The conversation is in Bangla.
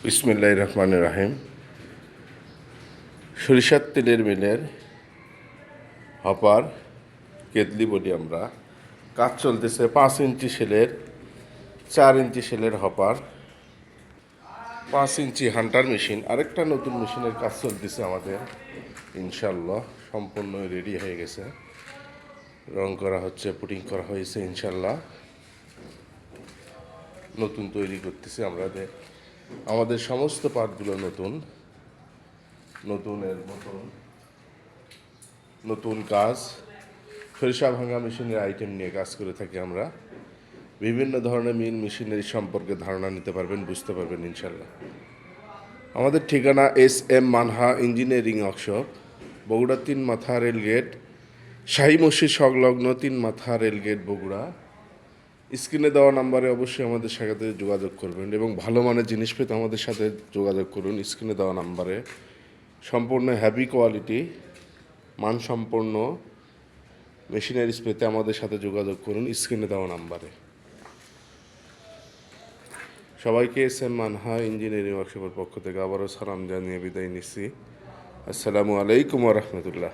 বিসমিল্লাহির রহমানির রহিম। সরিষার তেলের মিলের হপার কেতলি বলি আমরা। কাজ চলতেছে 5 ইঞ্চি সেলের, 4 ইঞ্চি সেলের হপার, 5 ইঞ্চি হান্টার মেশিন। আরেকটা নতুন মেশিনের কাজ চলতেছে আমাদের, ইনশাল্লাহ সম্পূর্ণ রেডি হয়ে গেছে। রং করা হচ্ছে, পুটিং করা হয়েছে, ইনশাল্লাহ নতুন তৈরি করতেছি আমরা। আমাদের সমস্ত পার্টগুলো নতুন নতুনের মতন নতুন কাজ। সরিষা ভাঙা মেশিনের আইটেম নিয়ে কাজ করে থাকি আমরা। বিভিন্ন ধরনের মিল মেশিনারি সম্পর্কে ধারণা নিতে পারবেন, বুঝতে পারবেন ইনশাল্লাহ। আমাদের ঠিকানা SM Manha engineering workshop, Bogura 3 মাথা রেলগেট, শাহী মসজিদ সংলগ্ন 3 মাথা রেলগেট, বগুড়া। স্ক্রিনে দেওয়া নাম্বারে অবশ্যই আমাদের সাথে যোগাযোগ করবেন এবং ভালো মানের জিনিস পেতে আমাদের সাথে যোগাযোগ করুন। স্ক্রিনে দেওয়া নাম্বারে সম্পূর্ণ হ্যাভি কোয়ালিটি মানসম্পন্ন মেশিনারিজ পেতে আমাদের সাথে যোগাযোগ করুন স্ক্রিনে দেওয়া নাম্বারে। সবাইকে SM মানহা ইঞ্জিনিয়ারিং ওয়ার্কশপের পক্ষ থেকে আবারও সালাম জানিয়ে বিদায় নিচ্ছি। আসসালামু আলাইকুম ওয়া রাহমাতুল্লাহ।